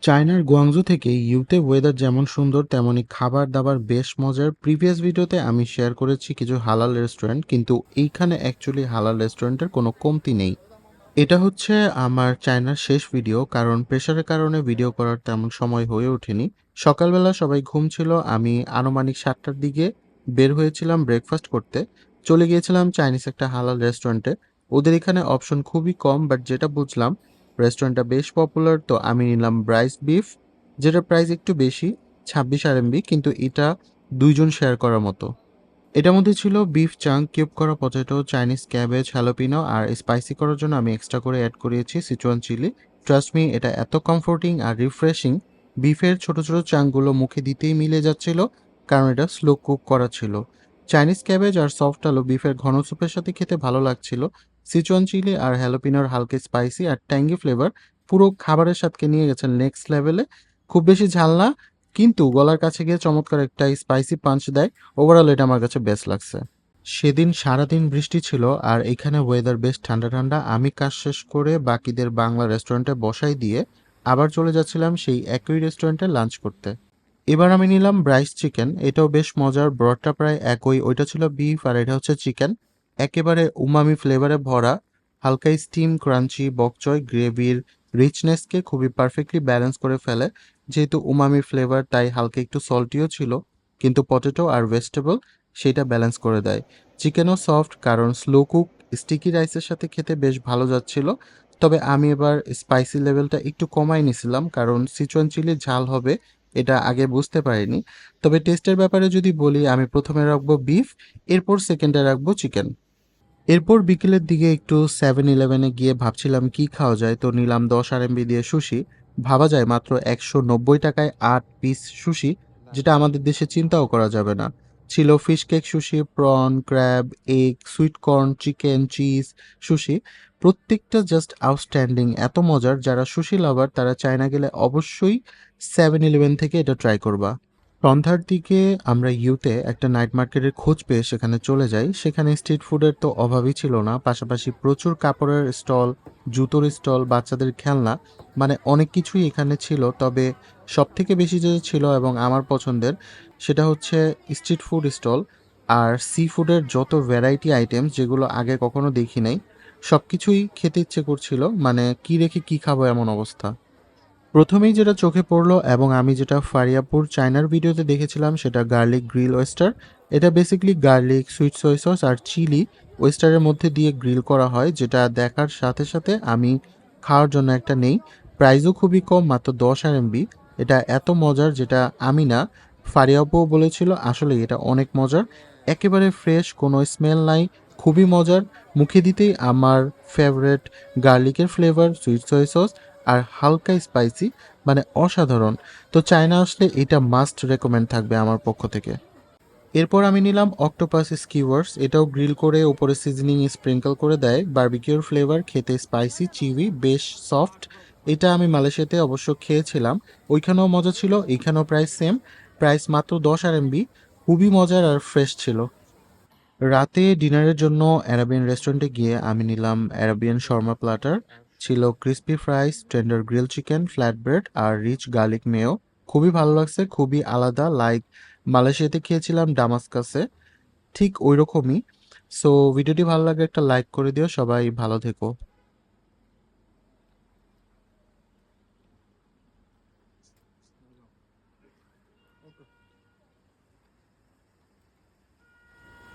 চায়নার গুয়াংজু থেকে ইউতে ওয়েদার যেমন সুন্দর তেমনি খাবার দাবার বেশ মজার। প্রিভিয়াস ভিডিওতে আমি শেয়ার করেছি কিছু হালাল রেস্টুরেন্ট, কিন্তু এইখানে অ্যাকচুয়ালি হালাল রেস্টুরেন্টের কোনো কমতি নেই। এটা হচ্ছে আমার চায়নার শেষ ভিডিও, কারণ প্রেশারের কারণে ভিডিও করার তেমন সময় হয়ে ওঠেনি। সকালবেলা সবাই ঘুম ছিল, আমি আনুমানিক 7টার দিকে বের হয়েছিলাম ব্রেকফাস্ট করতে। চলে গিয়েছিলাম চাইনিজ একটা হালাল রেস্টুরেন্টে। ওদের এখানে অপশন খুবই কম, বাট যেটা বুঝলাম রেস্টুরেন্টটা বেশ পপুলার, তো আমি নিলাম ব্রাইস বিফ, যেটার প্রাইস একটু বেশি, 26 RMB, কিন্তু এটা দুইজন শেয়ার করার মতো। এটার মধ্যে ছিল বিফ চাঙ্ক, কিউব করা পটেটো, চাইনিজ ক্যাবেজ, হ্যালোপিনো, আর স্পাইসি করার জন্য আমি এক্সট্রা করে অ্যাড করিয়েছি সিচুয়ান চিলি। ট্রাস্ট মি, এটা এত কমফোর্টিং আর রিফ্রেশিং। বিফের ছোট ছোট চাঙ্কগুলো মুখে দিতেই মিলে যাচ্ছিল, কারণ এটা স্লো কুক করা ছিল। চাইনিজ ক্যাবেজ আর সফট আলু বিফের ঘন স্যুপের সাথে খেতে ভালো লাগছিল। সিচুয়ান চিলি আর হ্যালোপিনোর হালকা স্পাইসি আর ট্যাঙ্গি ফ্লেভার পুরো খাবারের সাথে নিয়ে গেছেন নেক্সট লেভেলে। খুব বেশি ঝাল না, কিন্তু গলার কাছে গিয়ে চমৎকার একটা স্পাইসি পাঞ্চ দেয়। ওভারঅল এটা আমার কাছে বেস্ট লাগছে। সেদিন সারাদিন বৃষ্টি ছিল আর এখানে ওয়েদার বেশ ঠান্ডা ঠান্ডা। আমি কাজ শেষ করে বাকিদের বাংলা রেস্টুরেন্টে বসাই দিয়ে আবার চলে যাচ্ছিলাম সেই একই রেস্টুরেন্টে লাঞ্চ করতে। এবার আমি নিলাম ব্রাইস চিকেন, এটাও বেশ মজার। ব্রডটা প্রায় একই, ওইটা ছিল বিফ আর এটা হচ্ছে চিকেন। একেবারে উমামি ফ্লেভারে ভরা, হালকা স্টিম ক্রাঞ্চি বকচয় গ্রেভির রিচনেসকে খুবই পারফেক্টলি ব্যালেন্স করে ফেলে। যেহেতু উমামি ফ্লেভার তাই হালকা একটু সল্টিও ছিল, কিন্তু পটেটো আর ভেজিটেবল সেটা ব্যালেন্স করে দেয়। চিকেনও সফট, কারণ স্লো কুক। স্টিকি রাইসের সাথে খেতে বেশ ভালো যাচ্ছিল। তবে আমি এবার স্পাইসি লেভেলটা একটু কমাই নিছিলাম, কারণ সিচুয়ান চিলি ঝাল হবে এটা আগে বুঝতে পারিনি। তবে টেস্টের ব্যাপারে যদি বলি, আমি প্রথমে রাখবো বিফ, এরপর সেকেন্ডে রাখবো চিকেন। এরপর বিকেলের দিকে একটু 7-Eleven গিয়ে ভাবছিলাম কি খাওয়া যায়, তো নিলাম 10 RMB দিয়ে সুশি। ভাবা যায় মাত্র 190 টাকায় 8 পিস সুশি, যেটা আমাদের দেশে চিন্তাও করা যাবে না। ছিল fish cake sushi, prawn, crab, egg, sweet corn, chicken, cheese sushi. প্রত্যেকটা জাস্ট আউটস্ট্যান্ডিং, এত মজার। যারা সুশি লাভার তারা চায়না গেলে অবশ্যই 7-Eleven থেকে এটা ট্রাই করবা। সন্ধ্যার দিকে আমরা ইউতে একটা নাইট মার্কেটের খোঁজ পেয়ে সেখানে চলে যাই। সেখানে স্ট্রিট ফুডের তো অভাবই ছিল না, পাশাপাশি প্রচুর কাপড়ের স্টল, জুতোর স্টল, বাচ্চাদের খেলনা, মানে অনেক কিছুই এখানে ছিল। তবে সবথেকে বেশি যেটা ছিল এবং আমার পছন্দের, সেটা হচ্ছে স্ট্রিট ফুড স্টল আর সি ফুডের যত ভ্যারাইটি আইটেমস যেগুলো আগে কখনো দেখি নাই। সব কিছুই খেতে ইচ্ছে করছিল, মানে কি রেখে কি খাবো এমন অবস্থা। প্রথমেই যেটা চোখে পড়লো এবং আমি যেটা ফারিয়াপুর চায়নার ভিডিওতে দেখেছিলাম, সেটা গার্লিক গ্রিল ওয়েস্টার। এটা basically garlic, sweet soy sauce আর চিলি ওয়েস্টারের মধ্যে দিয়ে গ্রিল করা হয়, যেটা দেখার সাথে সাথে আমি খাওয়ার জন্য একটা নেই। প্রাইসও খুবই কম, মাত্র 10 RMB। এটা এত মজার, যেটা আমি না, ফারিয়াপুও বলেছিল আসলে এটা অনেক মজার। একেবারে ফ্রেশ, কোনো স্মেল নাই, খুবই মজার। মুখে দিতেই আমার ফেভারেট গার্লিকের ফ্লেভার, সুইট সয়া সস আর হালকা স্পাইসি, মানে অসাধারণ। তো চায়না আসলে এটা মাস্ট রেকমেন্ড থাকবে আমার পক্ষ থেকে। এরপর আমি নিলাম অক্টোপাস স্কিওয়ার্স, এটাও গ্রিল করে উপরে সিজনিং স্প্রিঙ্কল করে দেয়, বারবিকিউর ফ্লেভার, খেতে স্পাইসি চিভি, বেশ সফট। এটা আমি মালয়েশিয়াতে অবশ্য খেয়েছিলাম, ওইখানেও মজা ছিল, এখানেও প্রাইস সেম। প্রাইস মাত্র 10 RMB, খুবই মজার আর ফ্রেশ ছিল। রাতে ডিনারের জন্য অ্যারাবিয়ান রেস্টুরেন্টে গিয়ে আমি নিলাম অ্যারাবিয়ান শর্মা প্ল্যাটার। ছিল crispy fries, tender grill chicken, flat bread আর রিচ গার্লিক মেয়ো। খুবই ভালো লাগছে, খুবই আলাদা, লাইক মালয়েশিয়াতে খেয়েছিলাম ডামাস্কাসে, ঠিক ওই রকমই। সো ভিডিওটি ভালো লাগলে একটা লাইক করে দিও, সবাই ভালো থেকো।